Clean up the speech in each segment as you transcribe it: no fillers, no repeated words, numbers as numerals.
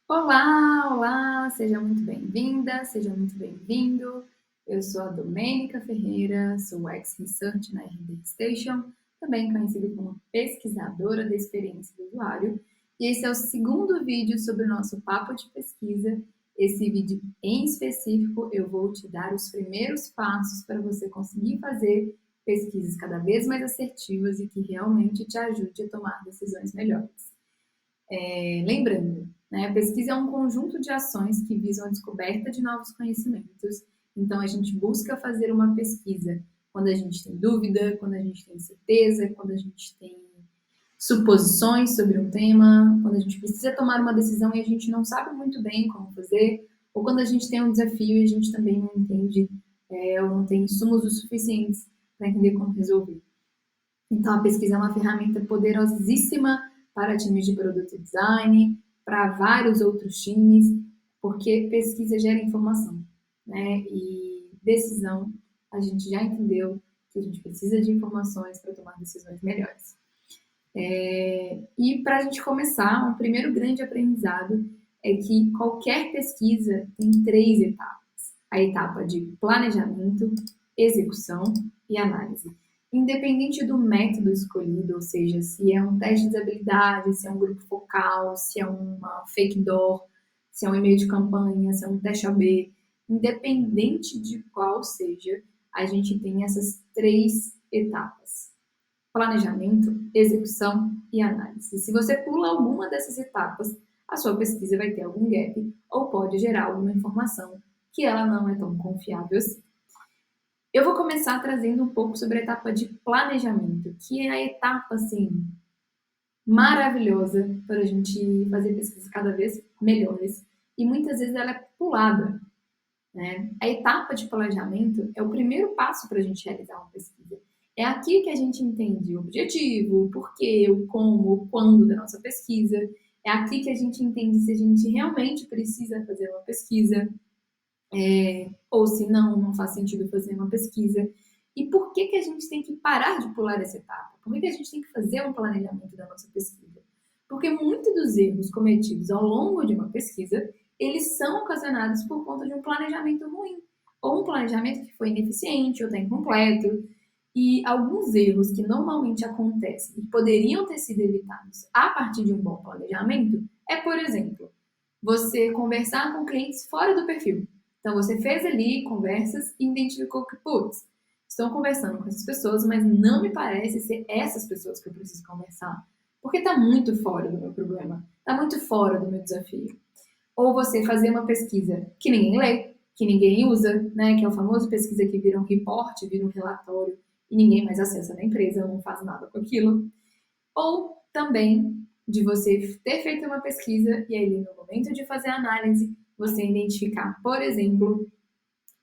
Olá, olá, seja muito bem-vinda, seja muito bem-vindo. Eu sou a Domênica Ferreira, sou ex-research na RD Station, também conhecida como pesquisadora da experiência do usuário. E esse é o segundo vídeo sobre o nosso papo de pesquisa. Esse vídeo em específico, eu vou te dar os primeiros passos para você conseguir fazer pesquisas cada vez mais assertivas e que realmente te ajude a tomar decisões melhores. Lembrando, né, a pesquisa é um conjunto de ações que visam a descoberta de novos conhecimentos. Então, a gente busca fazer uma pesquisa quando a gente tem dúvida, quando a gente tem certeza, quando a gente tem suposições sobre um tema, quando a gente precisa tomar uma decisão e a gente não sabe muito bem como fazer, ou quando a gente tem um desafio e a gente também não entende ou não tem insumos o suficientes para entender como resolver. Então, a pesquisa é uma ferramenta poderosíssima para times de produto design, para vários outros times, porque pesquisa gera informação, né? E decisão, a gente já entendeu que a gente precisa de informações para tomar decisões melhores. E para a gente começar, um primeiro grande aprendizado é que qualquer pesquisa tem 3 etapas. A etapa de planejamento, execução e análise. Independente do método escolhido, ou seja, se é um teste de habilidade, se é um grupo focal, se é uma fake door, se é um e-mail de campanha, se é um teste AB, independente de qual seja, a gente tem essas 3 etapas: planejamento, execução e análise. Se você pula alguma dessas etapas, a sua pesquisa vai ter algum gap ou pode gerar alguma informação que ela não é tão confiável assim. Eu vou começar trazendo um pouco sobre a etapa de planejamento, que é a etapa, assim, maravilhosa para a gente fazer pesquisas cada vez melhores. E muitas vezes ela é pulada, né? A etapa de planejamento é o primeiro passo para a gente realizar uma pesquisa. É aqui que a gente entende o objetivo, o porquê, o como, o quando da nossa pesquisa. É aqui que a gente entende se a gente realmente precisa fazer uma pesquisa, ou se não faz sentido fazer uma pesquisa. E por que a gente tem que parar de pular essa etapa? Por que a gente tem que fazer um planejamento da nossa pesquisa? Porque muitos dos erros cometidos ao longo de uma pesquisa, eles são ocasionados por conta de um planejamento ruim, ou um planejamento que foi ineficiente ou está incompleto. E alguns erros que normalmente acontecem e poderiam ter sido evitados a partir de um bom planejamento é, por exemplo, você conversar com clientes fora do perfil. Então, você fez ali conversas e identificou que, putz, estou conversando com essas pessoas, mas não me parece ser essas pessoas que eu preciso conversar, porque está muito fora do meu problema, está muito fora do meu desafio. Ou você fazer uma pesquisa que ninguém lê, que ninguém usa, né, que é o famoso pesquisa que vira um report, vira um relatório e ninguém mais acessa na empresa, não faz nada com aquilo. Ou também de você ter feito uma pesquisa e aí no momento de fazer a análise, você identificar, por exemplo,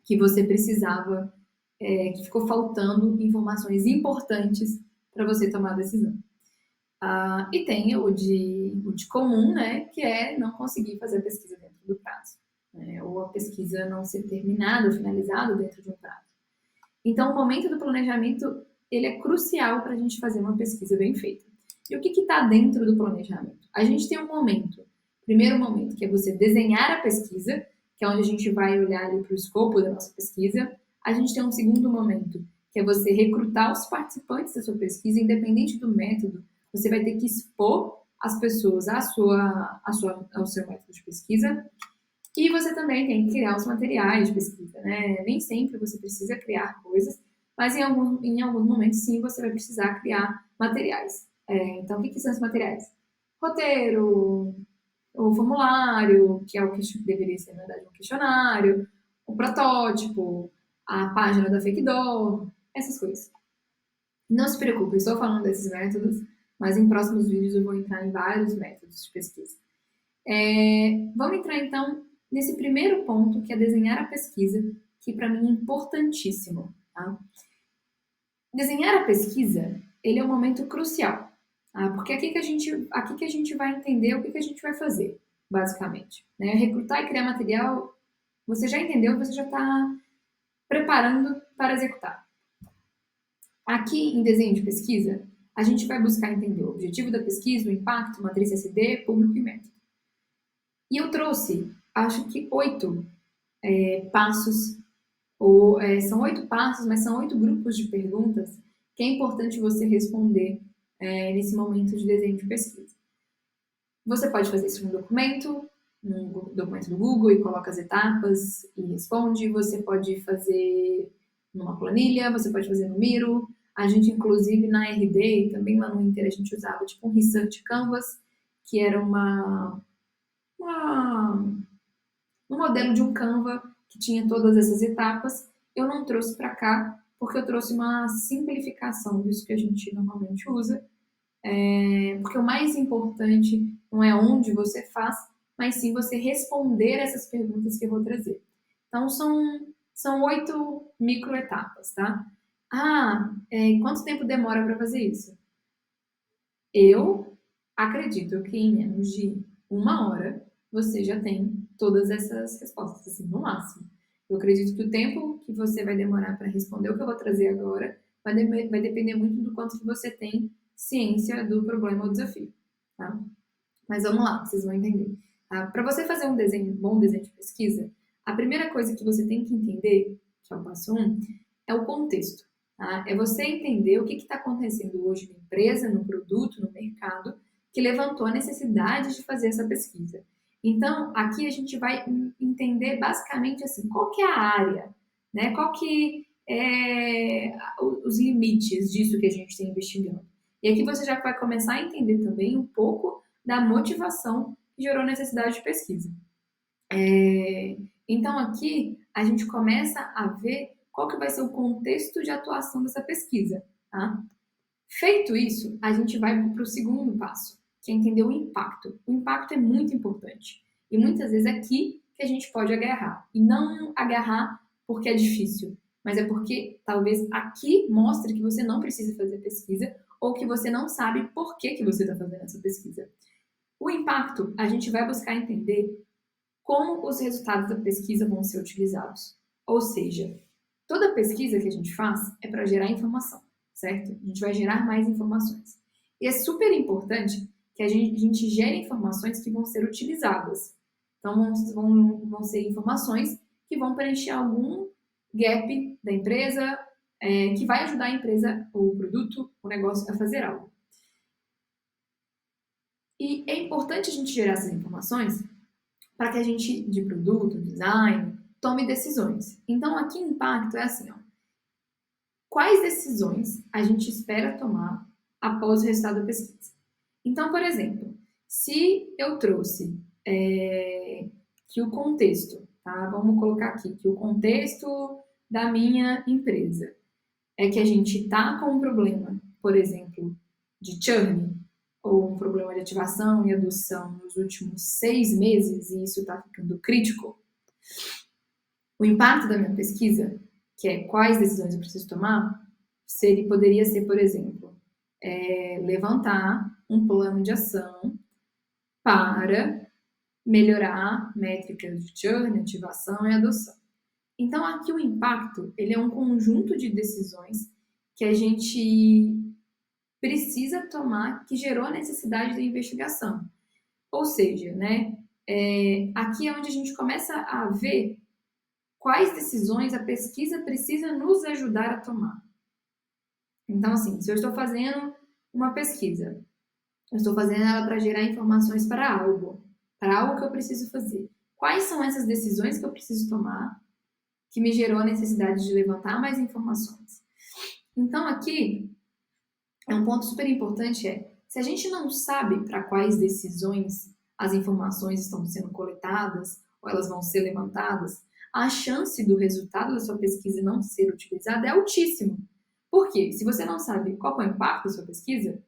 que você precisava, que ficou faltando informações importantes para você tomar a decisão. E tem o de comum, né, que é não conseguir fazer a pesquisa dentro do prazo, né, ou a pesquisa não ser terminada ou finalizada dentro de um prazo. Então, o momento do planejamento, ele é crucial para a gente fazer uma pesquisa bem feita. E o que está dentro do planejamento? A gente tem um momento, primeiro momento, que é você desenhar a pesquisa, que é onde a gente vai olhar ali para o escopo da nossa pesquisa. A gente tem um segundo momento, que é você recrutar os participantes da sua pesquisa, independente do método, você vai ter que expor as pessoas ao seu método de pesquisa. E você também tem que criar os materiais de pesquisa, né? Nem sempre você precisa criar coisas, mas em alguns momentos, sim, você vai precisar criar materiais. Então, o que são esses materiais? Roteiro, o formulário, que é o que deveria ser, na verdade, um questionário, o protótipo, a página da FakeDoor, essas coisas. Não se preocupe, eu estou falando desses métodos, mas em próximos vídeos eu vou entrar em vários métodos de pesquisa. Vamos entrar, então, nesse primeiro ponto, que é desenhar a pesquisa, que para mim é importantíssimo. Tá? Desenhar a pesquisa, ele é um momento crucial, tá? Porque aqui que a gente vai entender o que a gente vai fazer, basicamente. Né? Recrutar e criar material, você já entendeu, você já está preparando para executar. Aqui, em desenho de pesquisa, a gente vai buscar entender o objetivo da pesquisa, o impacto, matriz SD, público e método. E eu trouxe, acho que 8 passos, ou são 8 passos, mas são 8 grupos de perguntas que é importante você responder nesse momento de desenho de pesquisa. Você pode fazer isso num documento do Google e coloca as etapas e responde. Você pode fazer numa planilha, você pode fazer no Miro. A gente, inclusive, na RD e também lá no Inter, a gente usava tipo um Research Canvas, que era um modelo de um Canva que tinha todas essas etapas. Eu não trouxe para cá, porque eu trouxe uma simplificação disso que a gente normalmente usa, porque o mais importante não é onde você faz, mas sim você responder essas perguntas que eu vou trazer. Então, são 8 microetapas, tá? Quanto tempo demora para fazer isso? Eu acredito que em menos de 1 hora você já tem todas essas respostas, assim, no máximo. Eu acredito que o tempo que você vai demorar para responder o que eu vou trazer agora vai depender muito do quanto que você tem ciência do problema ou desafio, tá? Mas vamos lá, vocês vão entender. Tá? Para você fazer um bom desenho de pesquisa, a primeira coisa que você tem que entender, que é o passo 1, é o contexto. Tá? É você entender o que está acontecendo hoje na empresa, no produto, no mercado, que levantou a necessidade de fazer essa pesquisa. Então, aqui a gente vai entender basicamente assim, qual que é a área, né? Qual que é os limites disso que a gente está investigando. E aqui você já vai começar a entender também um pouco da motivação que gerou a necessidade de pesquisa. Então aqui a gente começa a ver qual que vai ser o contexto de atuação dessa pesquisa. Tá? Feito isso, a gente vai para o segundo passo, que é entender o impacto. O impacto é muito importante. E muitas vezes é aqui que a gente pode agarrar. E não agarrar porque é difícil, mas é porque talvez aqui mostre que você não precisa fazer pesquisa ou que você não sabe por que você está fazendo essa pesquisa. O impacto, a gente vai buscar entender como os resultados da pesquisa vão ser utilizados. Ou seja, toda pesquisa que a gente faz é para gerar informação, certo? A gente vai gerar mais informações. E é super importante que a gente gere informações que vão ser utilizadas. Então, vão ser informações que vão preencher algum gap da empresa, que vai ajudar a empresa, o produto, o negócio a fazer algo. E é importante a gente gerar essas informações para que a gente, de produto, design, tome decisões. Então, aqui o impacto é assim, ó. Quais decisões a gente espera tomar após o resultado da pesquisa? Então, por exemplo, se eu trouxe que o contexto, tá? Vamos colocar aqui, que o contexto da minha empresa é que a gente está com um problema, por exemplo, de churn, ou um problema de ativação e adoção nos últimos 6 meses, e isso está ficando crítico, o impacto da minha pesquisa, que é quais decisões eu preciso tomar, poderia ser, por exemplo, levantar um plano de ação para melhorar métricas de churn, ativação e adoção. Então, aqui o impacto, ele é um conjunto de decisões que a gente precisa tomar, que gerou a necessidade da investigação. Ou seja, né, aqui é onde a gente começa a ver quais decisões a pesquisa precisa nos ajudar a tomar. Então, assim, se eu estou fazendo uma pesquisa, eu estou fazendo ela para gerar informações para algo que eu preciso fazer. Quais são essas decisões que eu preciso tomar que me gerou a necessidade de levantar mais informações? Então, aqui, um ponto super importante se a gente não sabe para quais decisões as informações estão sendo coletadas ou elas vão ser levantadas, a chance do resultado da sua pesquisa não ser utilizada é altíssimo. Por quê? Se você não sabe qual é o impacto da sua pesquisa,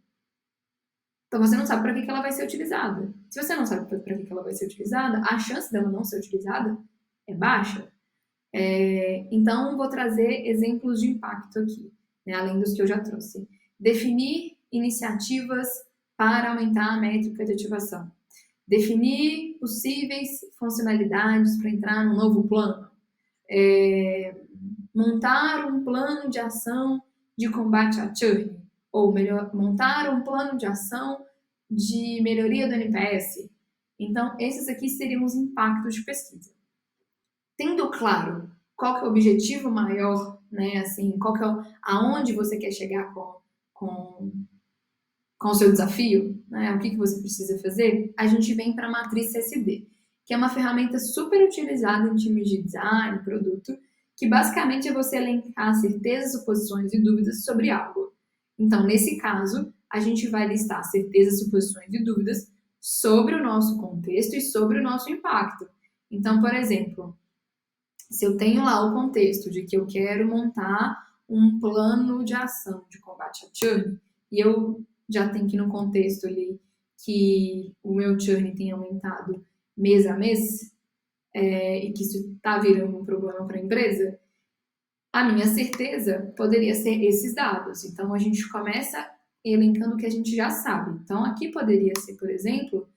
então você não sabe para que ela vai ser utilizada. Se você não sabe para que ela vai ser utilizada, a chance dela não ser utilizada é baixa. Então, vou trazer exemplos de impacto aqui, né, além dos que eu já trouxe. Definir iniciativas para aumentar a métrica de ativação. Definir possíveis funcionalidades para entrar no novo plano. Montar um plano de ação de combate à churn. Ou melhor, montar um plano de ação de melhoria do NPS. Então, esses aqui seriam os impactos de pesquisa. Tendo claro qual que é o objetivo maior, né, assim, qual que é aonde você quer chegar com o seu desafio, né, o que você precisa fazer, a gente vem para a matriz CSD, que é uma ferramenta super utilizada em times de design, produto, que basicamente é você elencar certezas, suposições e dúvidas sobre algo. Então, nesse caso, a gente vai listar certezas, suposições e dúvidas sobre o nosso contexto e sobre o nosso impacto. Então, por exemplo, se eu tenho lá o contexto de que eu quero montar um plano de ação de combate a churn, e eu já tenho que no contexto ali que o meu churn tem aumentado mês a mês, e que isso está virando um problema para a empresa, a minha certeza poderia ser esses dados. Então, a gente começa elencando o que a gente já sabe. Então, aqui poderia ser, por exemplo,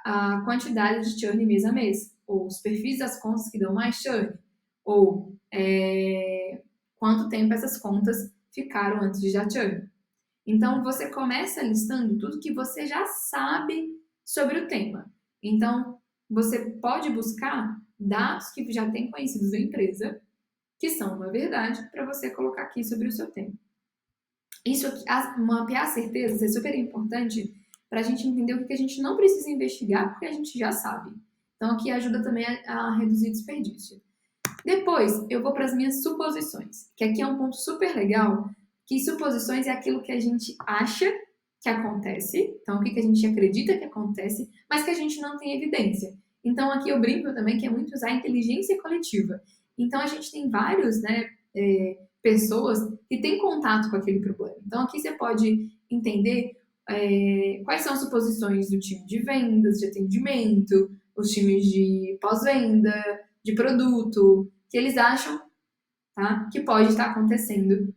a quantidade de churn mês a mês, ou os perfis das contas que dão mais churn, ou quanto tempo essas contas ficaram antes de dar churn. Então, você começa listando tudo que você já sabe sobre o tema. Então, você pode buscar dados que já têm conhecidos da empresa, que são uma verdade, para você colocar aqui sobre o seu tema. Isso aqui, mapear certezas é super importante para a gente entender o que a gente não precisa investigar, porque a gente já sabe. Então, aqui ajuda também a reduzir desperdício. Depois, eu vou para as minhas suposições, que aqui é um ponto super legal, que suposições é aquilo que a gente acha que acontece, então o que a gente acredita que acontece, mas que a gente não tem evidência. Então, aqui eu brinco também que é muito usar a inteligência coletiva. Então, a gente tem vários, pessoas que têm contato com aquele problema. Então, aqui você pode entender quais são as suposições do time de vendas, de atendimento, os times de pós-venda, de produto, que eles acham, tá, que pode estar acontecendo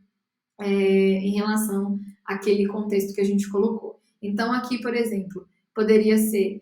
em relação àquele contexto que a gente colocou. Então, aqui, por exemplo, poderia ser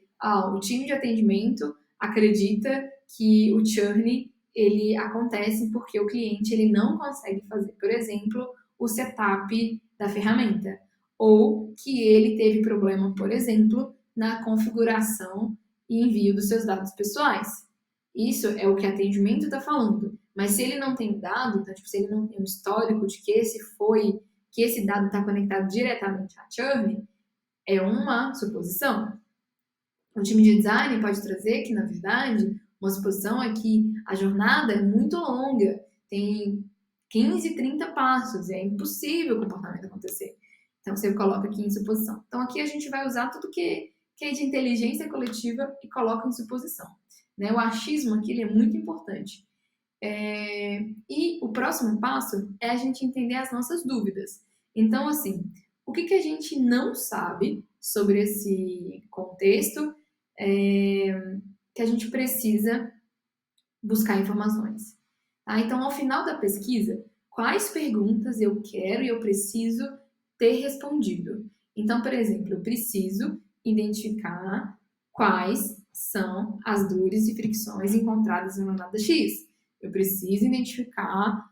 o time de atendimento acredita que o churn ele acontece porque o cliente ele não consegue fazer, por exemplo, o setup da ferramenta, ou que ele teve problema, por exemplo, na configuração e envio dos seus dados pessoais. Isso é o que atendimento está falando. Mas se ele não tem dado, então, se ele não tem um histórico de que esse dado está conectado diretamente à churn, é uma suposição. O time de design pode trazer que, na verdade, uma suposição é que a jornada é muito longa, tem 15, 30 passos, é impossível o comportamento acontecer. Então, você coloca aqui em suposição. Então, aqui a gente vai usar tudo que é de inteligência coletiva e coloca em suposição. Né? O achismo aqui ele é muito importante. E o próximo passo é a gente entender as nossas dúvidas. Então, assim, o que a gente não sabe sobre esse contexto que a gente precisa buscar informações. Tá? Então, ao final da pesquisa, quais perguntas eu quero e eu preciso ter respondido? Então, por exemplo, eu preciso identificar quais são as dores e fricções encontradas na jornada X. Eu preciso identificar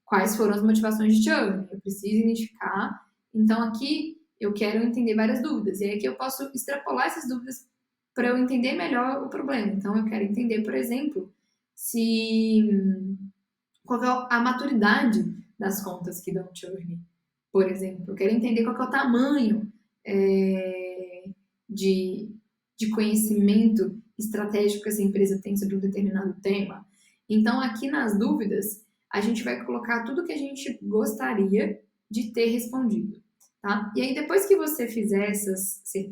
quais foram as motivações de churn. Eu preciso identificar... Então, aqui, eu quero entender várias dúvidas. E aí que eu posso extrapolar essas dúvidas para eu entender melhor o problema. Então, eu quero entender, por exemplo, qual é a maturidade das contas que dão churn, por exemplo. Eu quero entender qual é o tamanho de conhecimento estratégico que essa empresa tem sobre um determinado tema. Então, aqui nas dúvidas, a gente vai colocar tudo que a gente gostaria de ter respondido. Tá? E aí, depois que você fizer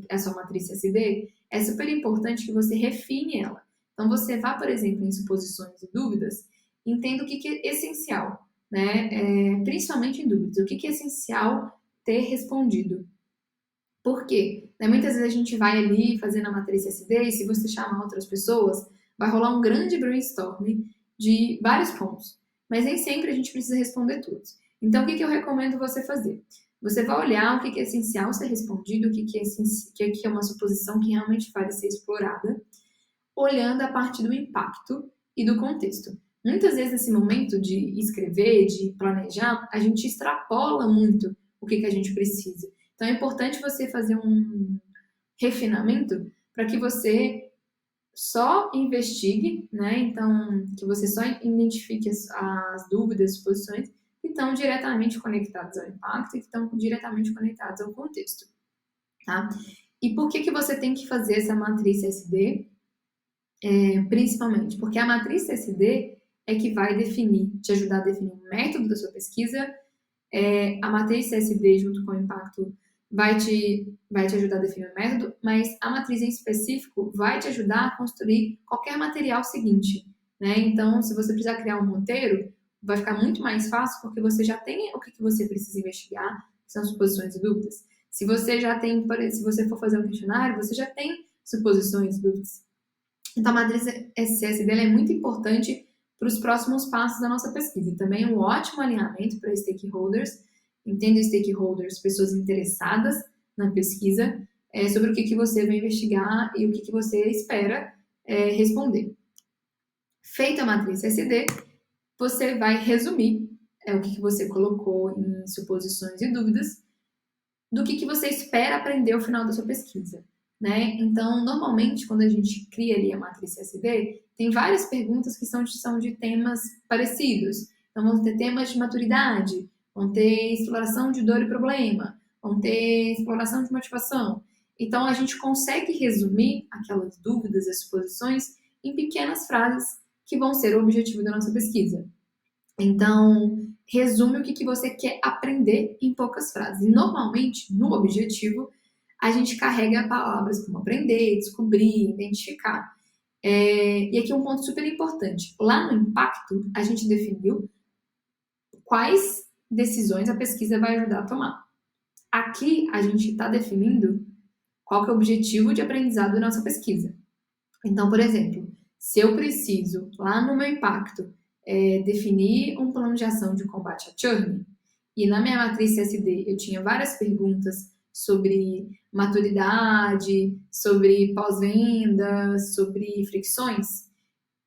essa matriz CSD, é super importante que você refine ela. Então, você vá, por exemplo, em suposições e dúvidas, entenda o que é essencial, né? Principalmente em dúvidas, o que é essencial ter respondido. Por quê? Muitas vezes a gente vai ali fazendo a matriz CSD e se você chamar outras pessoas, vai rolar um grande brainstorming de vários pontos. Mas nem sempre a gente precisa responder todos. Então, o que eu recomendo você fazer? Você vai olhar o que é essencial ser respondido, o que é uma suposição que realmente vale ser explorada, olhando a partir do impacto e do contexto. Muitas vezes, nesse momento de escrever, de planejar, a gente extrapola muito o que a gente precisa. Então, é importante você fazer refinamento para que você só investigue, né? Então, que você só identifique as dúvidas, suposições que estão diretamente conectadas ao impacto e que estão diretamente conectadas ao contexto, tá? E por que você tem que fazer essa matriz SD? Principalmente porque a matriz SD é que vai te ajudar a definir o método da sua pesquisa. A matriz CSD junto com o impacto vai te ajudar a definir o método, mas a matriz em específico vai te ajudar a construir qualquer material seguinte, né? Então, se você precisar criar um roteiro, vai ficar muito mais fácil porque você já tem o que você precisa investigar, que são suposições e dúvidas. Se você já tem, se você for fazer um questionário, você já tem suposições e dúvidas. Então, a matriz CSD é muito importante para os próximos passos da nossa pesquisa. E também um ótimo alinhamento para stakeholders. Entenda stakeholders, pessoas interessadas na pesquisa, sobre o que você vai investigar e o que você espera responder. Feita a matriz SD, você vai resumir o que você colocou em suposições e dúvidas do que você espera aprender ao final da sua pesquisa. Né? Então, normalmente, quando a gente cria ali a matriz CSD, tem várias perguntas que são de temas parecidos. Então, vão ter temas de maturidade, vão ter exploração de dor e problema, vão ter exploração de motivação. Então, a gente consegue resumir aquelas dúvidas e suposições em pequenas frases que vão ser o objetivo da nossa pesquisa. Então, resume o que você quer aprender em poucas frases. E, normalmente, no objetivo, a gente carrega palavras como aprender, descobrir, identificar. E aqui um ponto super importante. Lá no impacto, a gente definiu quais decisões a pesquisa vai ajudar a tomar. Aqui, a gente está definindo qual que é o objetivo de aprendizado da nossa pesquisa. Então, por exemplo, se eu preciso, lá no meu impacto, definir um plano de ação de combate a churn, e na minha matriz CSD eu tinha várias perguntas sobre maturidade, sobre pós-venda, sobre fricções,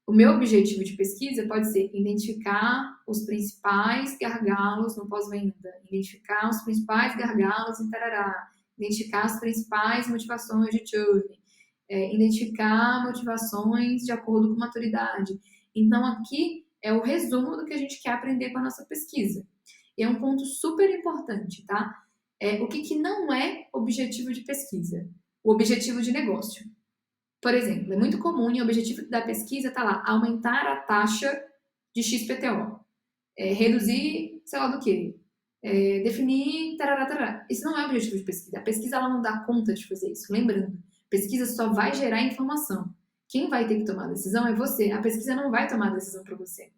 o meu objetivo de pesquisa pode ser identificar os principais gargalos no pós-venda, identificar os principais gargalos em tarará, identificar as principais motivações de churn, identificar motivações de acordo com maturidade. Então, aqui é o resumo do que a gente quer aprender com a nossa pesquisa. E é um ponto super importante, tá? O que não é objetivo de pesquisa? O objetivo de negócio. Por exemplo, é muito comum e o objetivo da pesquisa está lá, aumentar a taxa de XPTO, reduzir, sei lá do que, definir, tarará, tarará. Isso não é o objetivo de pesquisa. A pesquisa ela não dá conta de fazer isso. Lembrando, pesquisa só vai gerar informação. Quem vai ter que tomar a decisão é você. A pesquisa não vai tomar a decisão para você.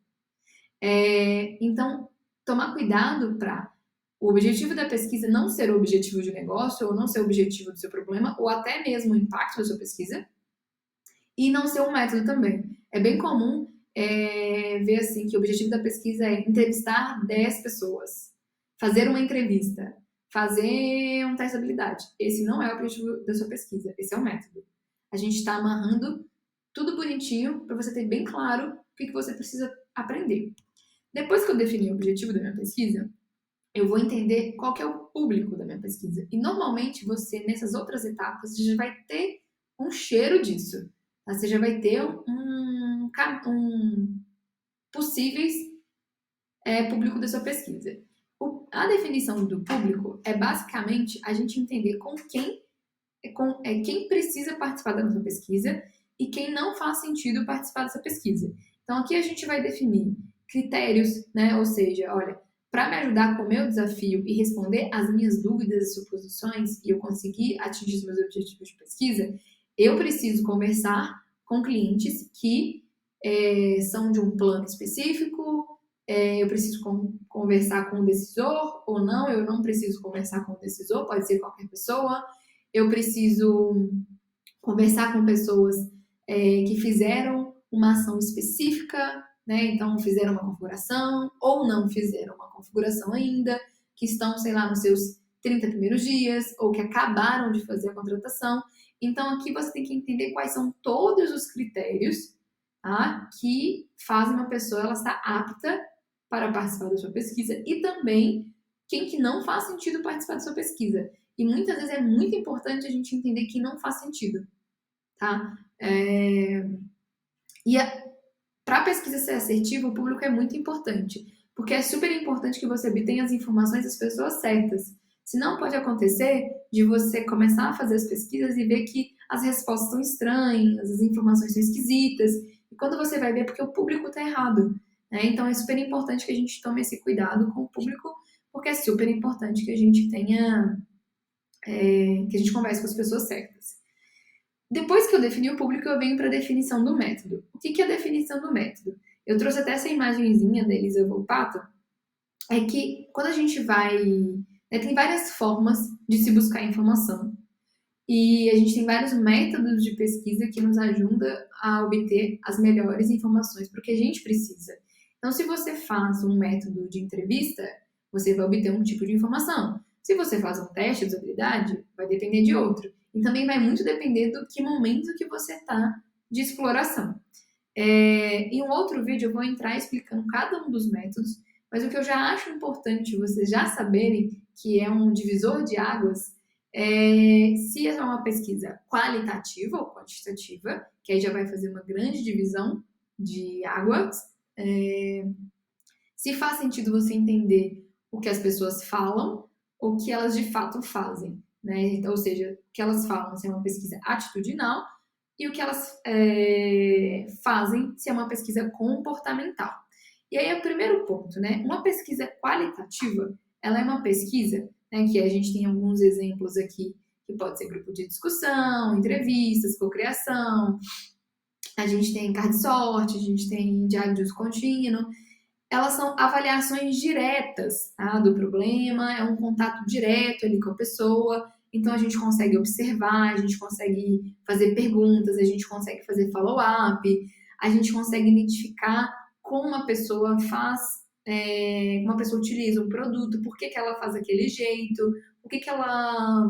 Então, tomar cuidado para o objetivo da pesquisa não ser o objetivo de negócio ou não ser o objetivo do seu problema ou até mesmo o impacto da sua pesquisa e não ser um método também. É bem comum ver assim que o objetivo da pesquisa é entrevistar 10 pessoas, fazer uma entrevista, fazer um teste de habilidade. Esse não é o objetivo da sua pesquisa, esse é o método. A gente está amarrando tudo bonitinho para você ter bem claro o que você precisa aprender. Depois que eu definir o objetivo da minha pesquisa, eu vou entender qual que é o público da minha pesquisa. E normalmente você, nessas outras etapas, já vai ter um cheiro disso. Você já vai ter possíveis público da sua pesquisa. A definição do público é basicamente a gente entender quem precisa participar da nossa pesquisa e quem não faz sentido participar dessa pesquisa. Então, aqui a gente vai definir critérios, né? Ou seja, olha, para me ajudar com o meu desafio e responder às minhas dúvidas e suposições e eu conseguir atingir os meus objetivos de pesquisa, eu preciso conversar com clientes que são de um plano específico, eu preciso conversar com o decisor ou não, eu não preciso conversar com o decisor, pode ser qualquer pessoa, eu preciso conversar com pessoas que fizeram uma ação específica, né? Então fizeram uma configuração ou não fizeram uma configuração ainda, que estão, sei lá, nos seus 30 primeiros dias ou que acabaram de fazer a contratação. Então aqui você tem que entender quais são todos os critérios, tá? Que fazem uma pessoa ela estar apta para participar da sua pesquisa e também quem que não faz sentido participar da sua pesquisa. E muitas vezes é muito importante a gente entender que não faz sentido, tá? E para a pesquisa ser assertiva, o público é muito importante, porque é super importante que você obtenha as informações das pessoas certas. Senão pode acontecer de você começar a fazer as pesquisas e ver que as respostas são estranhas, as informações são esquisitas, e quando você vai ver é porque o público está errado. Né? Então é super importante que a gente tome esse cuidado com o público, porque é super importante que a gente tenha, que a gente converse com as pessoas certas. Depois que eu defini o público, eu venho para a definição do método. O que é a definição do método? Eu trouxe até essa imagenzinha da Elisa Volpato, é que quando a gente vai... tem várias formas de se buscar informação. E a gente tem vários métodos de pesquisa que nos ajudam a obter as melhores informações para o que a gente precisa. Então, se você faz um método de entrevista, você vai obter um tipo de informação. Se você faz um teste de usabilidade, vai depender de outro. E também vai muito depender do que momento que você está de exploração. Em um outro vídeo eu vou entrar explicando cada um dos métodos, mas o que eu já acho importante vocês já saberem, que é um divisor de águas, se é uma pesquisa qualitativa ou quantitativa, que aí já vai fazer uma grande divisão de águas, se faz sentido você entender o que as pessoas falam ou o que elas de fato fazem, né? Então, ou seja, o que elas falam se é uma pesquisa atitudinal e o que elas fazem se é uma pesquisa comportamental. E aí é o primeiro ponto, né? Uma pesquisa qualitativa, ela é uma pesquisa, né, que a gente tem alguns exemplos aqui, que pode ser grupo de discussão, entrevistas, cocriação, a gente tem card sorte, a gente tem diário de uso contínuo. Elas são avaliações diretas, tá, do problema, é um contato direto ali com a pessoa, então a gente consegue observar, a gente consegue fazer perguntas, a gente consegue fazer follow-up, a gente consegue identificar como uma pessoa faz, como uma pessoa utiliza um produto, por que ela faz daquele jeito, o que ela...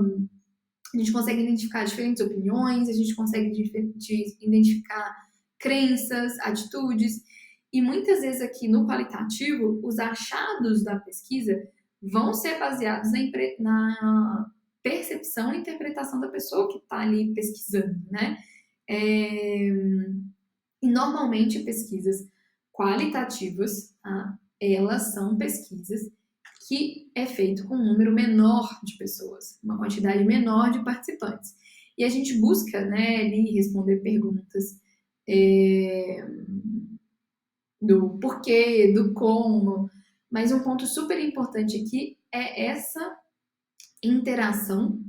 A gente consegue identificar diferentes opiniões, a gente consegue identificar crenças, atitudes, e muitas vezes aqui no qualitativo, os achados da pesquisa vão ser baseados na percepção e interpretação da pessoa que está ali pesquisando, né? E normalmente pesquisas qualitativas, tá? Elas são pesquisas que é feito com um número menor de pessoas, uma quantidade menor de participantes. E a gente busca, né, ali responder perguntas do porquê, do como, mas um ponto super importante aqui é essa interação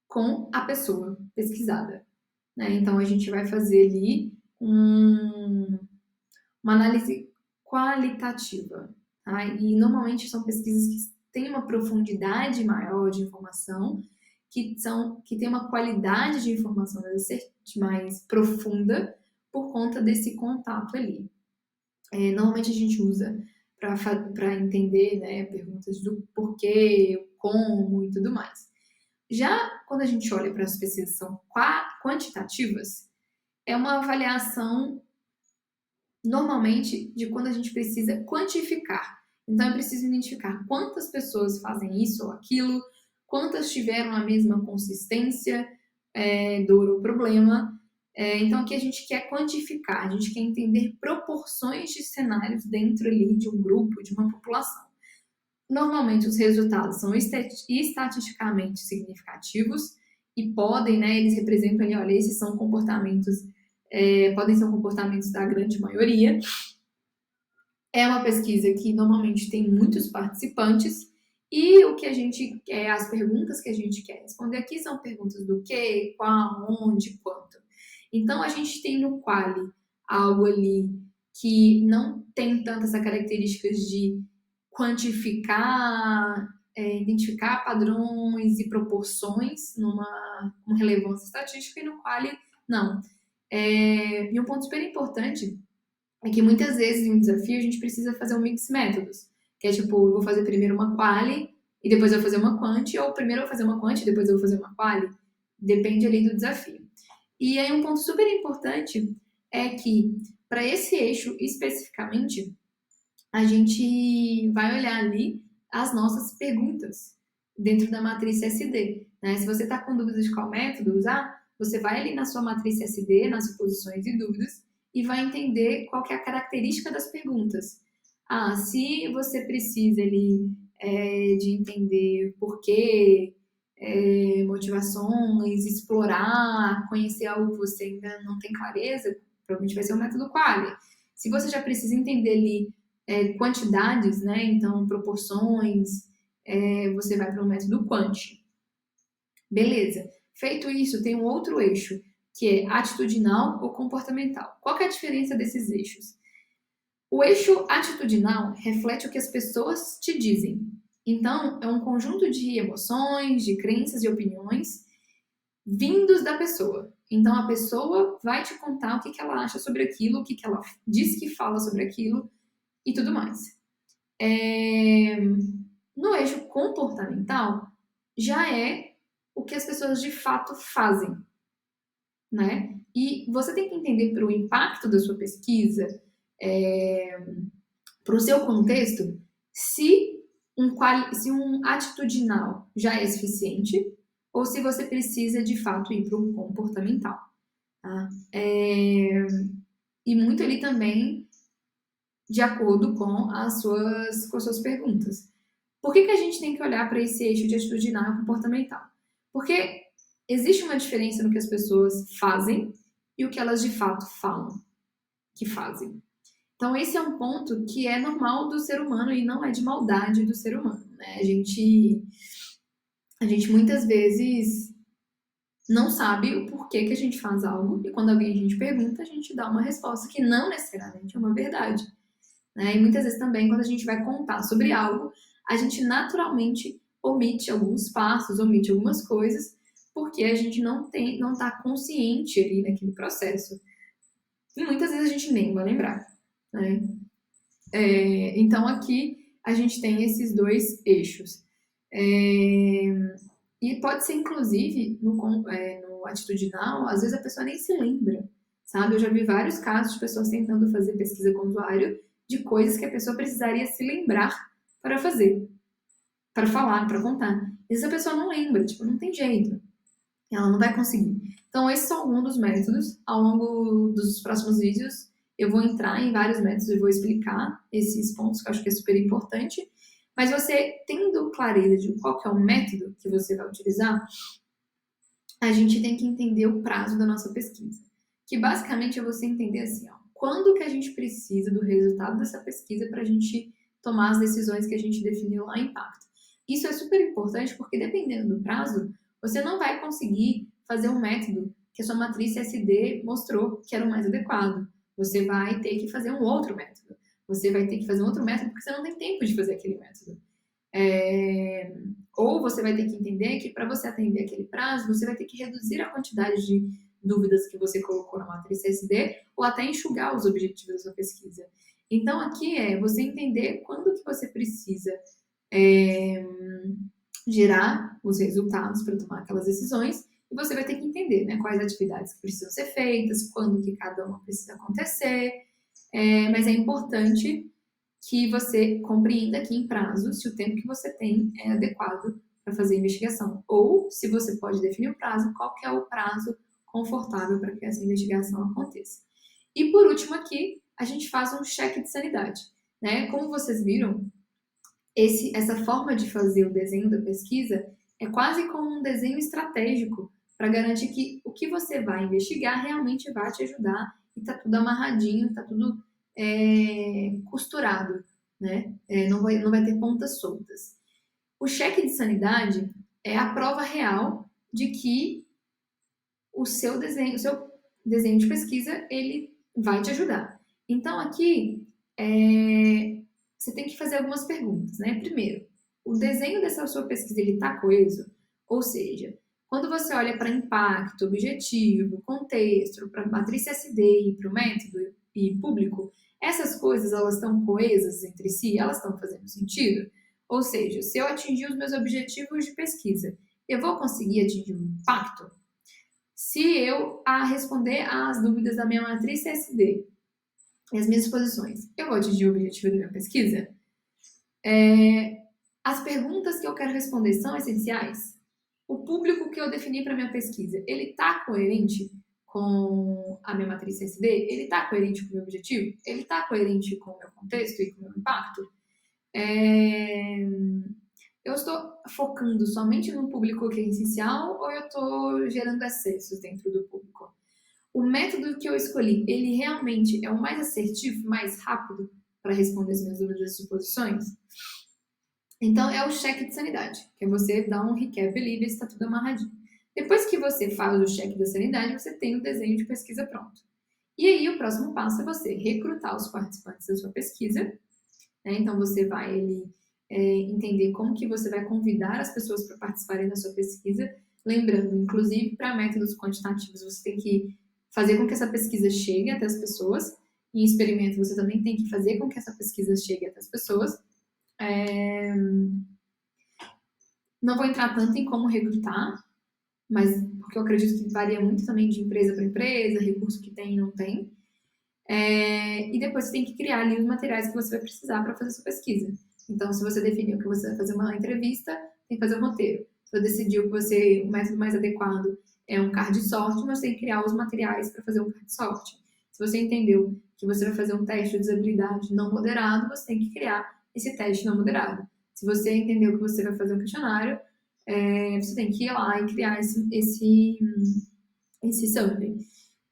com a pessoa pesquisada, né? Então a gente vai fazer ali uma análise qualitativa, tá? E normalmente são pesquisas que têm uma profundidade maior de informação, que tem uma qualidade de informação mais profunda por conta desse contato ali. Normalmente a gente usa para entender, né, perguntas do porquê, como e tudo mais. Já quando a gente olha para as pesquisas que são quantitativas, é uma avaliação normalmente de quando a gente precisa quantificar. Então eu preciso identificar quantas pessoas fazem isso ou aquilo, quantas tiveram a mesma consistência, dor ou problema. Então aqui a gente quer quantificar, a gente quer entender proporções de cenários dentro ali de um grupo, de uma população. Normalmente os resultados são estatisticamente significativos e podem, né, eles representam ali, olha, esses são comportamentos, podem ser comportamentos da grande maioria. É uma pesquisa que normalmente tem muitos participantes e o que a gente quer, as perguntas que a gente quer responder aqui são perguntas do que, qual, onde, quanto. Então a gente tem no Quali algo ali que não tem tantas características de quantificar, identificar padrões e proporções com relevância estatística, e no Quali não. E um ponto super importante é que muitas vezes em um desafio a gente precisa fazer um mix métodos, que é tipo, eu vou fazer primeiro uma quali e depois eu vou fazer uma quant, ou primeiro eu vou fazer uma quant e depois eu vou fazer uma quali, depende ali do desafio. E aí um ponto super importante é que para esse eixo especificamente, a gente vai olhar ali as nossas perguntas dentro da matriz SD. né? Se você está com dúvidas de qual método usar, você vai ali na sua matriz SD, nas suposições e dúvidas, e vai entender qual que é a característica das perguntas. Se você precisa ali de entender por quê, motivações, explorar, conhecer algo que você ainda não tem clareza, provavelmente vai ser o método Qualy. Se você já precisa entender ali quantidades, né? Então, proporções, você vai para o método Quant. Beleza. Feito isso, tem um outro eixo, que é atitudinal ou comportamental. Qual que é a diferença desses eixos? O eixo atitudinal reflete o que as pessoas te dizem. Então, é um conjunto de emoções, de crenças e opiniões vindos da pessoa. Então, a pessoa vai te contar o que ela acha sobre aquilo, o que ela diz que fala sobre aquilo e tudo mais. No eixo comportamental, já é o que as pessoas de fato fazem, né? E você tem que entender para o impacto da sua pesquisa, para o seu contexto, se um atitudinal já é suficiente ou se você precisa de fato ir para um comportamental. Tá? E muito ali também de acordo com as suas perguntas. Por que a gente tem que olhar para esse eixo de atitudinal e comportamental? Porque existe uma diferença no que as pessoas fazem e o que elas de fato falam que fazem. Então, esse é um ponto que é normal do ser humano e não é de maldade do ser humano, né? A gente muitas vezes não sabe o porquê que a gente faz algo e quando alguém a gente pergunta, a gente dá uma resposta que não necessariamente é uma verdade, né? E muitas vezes também, quando a gente vai contar sobre algo, a gente naturalmente omite alguns passos, omite algumas coisas, porque a gente não está consciente ali naquele processo. E muitas vezes a gente nem vai lembrar, né? Então, aqui a gente tem esses dois eixos. E pode ser, inclusive, no atitudinal, às vezes a pessoa nem se lembra, sabe? Eu já vi vários casos de pessoas tentando fazer pesquisa com o usuário de coisas que a pessoa precisaria se lembrar para fazer, para falar, para contar. E essa pessoa não lembra, tipo, não tem jeito. Ela não vai conseguir. Então, esses são alguns dos métodos. Ao longo dos próximos vídeos, eu vou entrar em vários métodos e vou explicar esses pontos que eu acho que é super importante. Mas você tendo clareza de qual que é o método que você vai utilizar, a gente tem que entender o prazo da nossa pesquisa. Que basicamente é você entender assim, quando que a gente precisa do resultado dessa pesquisa para a gente tomar as decisões que a gente definiu lá em Impacto. Isso é super importante porque dependendo do prazo, você não vai conseguir fazer um método que a sua matriz SD mostrou que era o mais adequado. Você vai ter que fazer um outro método. Você vai ter que fazer um outro método porque você não tem tempo de fazer aquele método. Ou você vai ter que entender que para você atender aquele prazo, você vai ter que reduzir a quantidade de dúvidas que você colocou na matriz SD ou até enxugar os objetivos da sua pesquisa. Então, aqui é você entender quando que você precisa gerar os resultados para tomar aquelas decisões e você vai ter que entender, né, quais atividades que precisam ser feitas, quando que cada uma precisa acontecer, mas é importante que você compreenda aqui em prazo se o tempo que você tem é adequado para fazer a investigação. Ou, se você pode definir o prazo, qual que é o prazo confortável para que essa investigação aconteça. E por último aqui, a gente faz um cheque de sanidade. Né? Como vocês viram, essa forma de fazer o desenho da pesquisa é quase como um desenho estratégico para garantir que o que você vai investigar realmente vai te ajudar e está tudo amarradinho, está tudo costurado, né? Não vai ter pontas soltas. O cheque de sanidade é a prova real de que o seu desenho de pesquisa ele vai te ajudar. Então aqui você tem que fazer algumas perguntas, né? Primeiro, o desenho dessa sua pesquisa ele está coeso, ou seja, quando você olha para impacto, objetivo, contexto, para matriz SD e para o método e público, essas coisas elas estão coesas entre si, elas estão fazendo sentido? Ou seja, se eu atingir os meus objetivos de pesquisa, eu vou conseguir atingir um impacto? Se eu responder às dúvidas da minha matriz SD e as minhas exposições, eu vou atingir o objetivo da minha pesquisa? As perguntas que eu quero responder são essenciais? o público que eu defini para minha pesquisa, ele está coerente com a minha matriz CSD? Ele está coerente com o meu objetivo? Ele está coerente com o meu contexto e com o meu impacto? Eu estou focando somente no público que é essencial ou eu estou gerando excessos dentro do público? O método que eu escolhi, ele realmente é o mais assertivo, mais rápido para responder as minhas dúvidas e suposições? Então, é o cheque de sanidade, que é você dar um recap ali e ver se está tudo amarradinho. Depois que você faz o cheque da sanidade, você tem o desenho de pesquisa pronto. E aí, o próximo passo é você recrutar os participantes da sua pesquisa. Né? Então, você vai entender como que você vai convidar as pessoas para participarem da sua pesquisa. Lembrando, inclusive, para métodos quantitativos, você tem que fazer com que essa pesquisa chegue até as pessoas. Em experimento, você também tem que fazer com que essa pesquisa chegue até as pessoas. Não vou entrar tanto em como recrutar, mas porque eu acredito que varia muito também de empresa para empresa, recurso que tem e não tem. E depois você tem que criar ali os materiais que você vai precisar para fazer a sua pesquisa. Então, se você definiu que você vai fazer uma entrevista, tem que fazer um roteiro. Se você decidiu que o método mais adequado é um card de sorte, você tem que criar os materiais para fazer um card de sorte. Se você entendeu que você vai fazer um teste de usabilidade não moderado, você tem que criar esse teste não moderado. Se você entendeu que você vai fazer um questionário, você tem que ir lá e criar esse survey.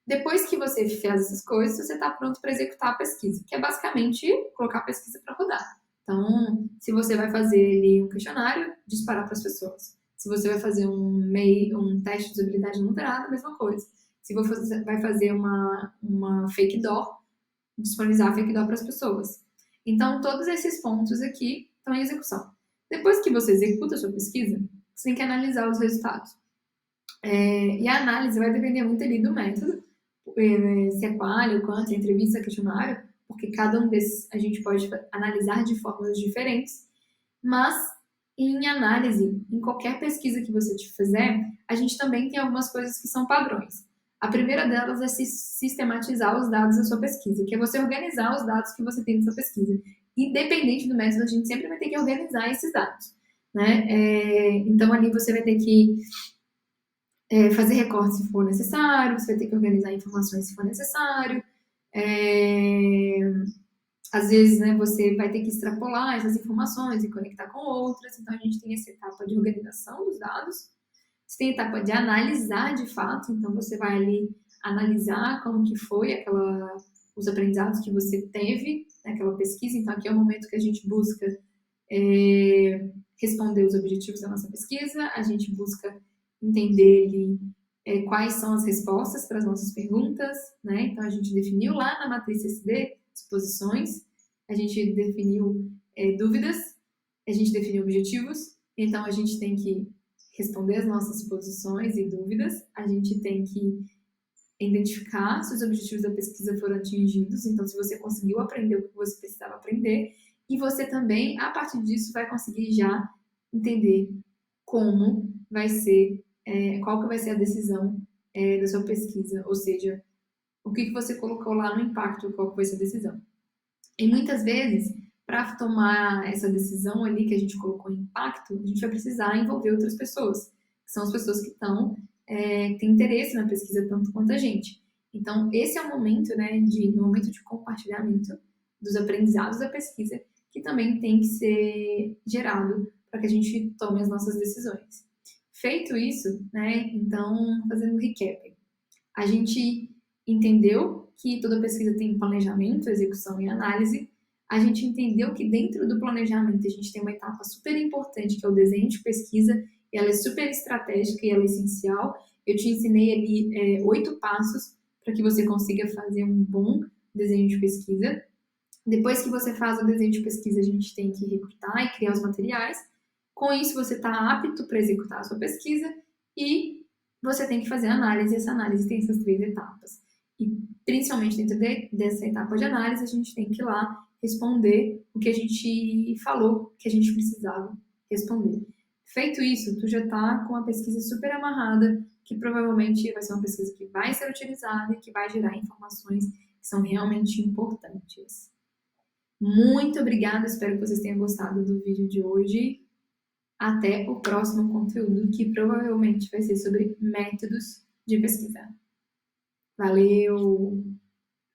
Depois que você fez essas coisas, você está pronto para executar a pesquisa, que é basicamente colocar a pesquisa para rodar. Então, se você vai fazer ali um questionário, disparar para as pessoas. Se você vai fazer um teste de usabilidade moderada, a mesma coisa. Se você vai fazer uma fake door, disponibilizar a fake door para as pessoas. Então, todos esses pontos aqui estão em execução. Depois que você executa a sua pesquisa, você tem que analisar os resultados. E a análise vai depender muito ali do método, se é qual, quanto, entrevista, questionário, porque cada um desses a gente pode analisar de formas diferentes, mas em análise, em qualquer pesquisa que você fizer, a gente também tem algumas coisas que são padrões. A primeira delas é sistematizar os dados da sua pesquisa, que é você organizar os dados que você tem na sua pesquisa. Independente do método, a gente sempre vai ter que organizar esses dados. Né? Então, ali você vai ter que fazer recortes se for necessário, você vai ter que organizar informações se for necessário. Às vezes, né, você vai ter que extrapolar essas informações e conectar com outras. Então, a gente tem essa etapa de organização dos dados. Você tem a etapa de analisar de fato. Então, você vai ali analisar como que foi os aprendizados que você teve naquela pesquisa. Então, aqui é o momento que a gente busca responder os objetivos da nossa pesquisa. A gente busca entender ali quais são as respostas para as nossas perguntas, né? Então, a gente definiu lá na matriz CSD exposições, a gente definiu dúvidas, a gente definiu objetivos, então a gente tem que responder as nossas suposições e dúvidas, a gente tem que identificar se os objetivos da pesquisa foram atingidos, então se você conseguiu aprender o que você precisava aprender, e você também, a partir disso, vai conseguir já entender como vai ser, qual que vai ser a decisão da sua pesquisa, ou seja, o que você colocou lá no impacto, qual que vai ser a decisão. E muitas vezes, para tomar essa decisão ali que a gente colocou em impacto, a gente vai precisar envolver outras pessoas, que são as pessoas que têm interesse na pesquisa tanto quanto a gente. Então, esse é o momento, né, no momento de compartilhamento dos aprendizados da pesquisa, que também tem que ser gerado para que a gente tome as nossas decisões. Feito isso, né, então, fazendo um recap, a gente entendeu que toda pesquisa tem planejamento, execução e análise. A gente entendeu que dentro do planejamento a gente tem uma etapa super importante, que é o desenho de pesquisa, e ela é super estratégica e ela é essencial. Eu te ensinei ali 8 passos para que você consiga fazer um bom desenho de pesquisa. Depois que você faz o desenho de pesquisa, a gente tem que recrutar e criar os materiais. Com isso, você está apto para executar a sua pesquisa e você tem que fazer a análise. Essa análise tem essas 3 etapas. E, principalmente dentro dessa etapa de análise, a gente tem que ir lá responder o que a gente falou que a gente precisava responder. Feito isso, tu já está com uma pesquisa super amarrada, que provavelmente vai ser uma pesquisa que vai ser utilizada e que vai gerar informações que são realmente importantes. Muito obrigada, espero que vocês tenham gostado do vídeo de hoje. até o próximo conteúdo, que provavelmente vai ser sobre métodos de pesquisa. Valeu!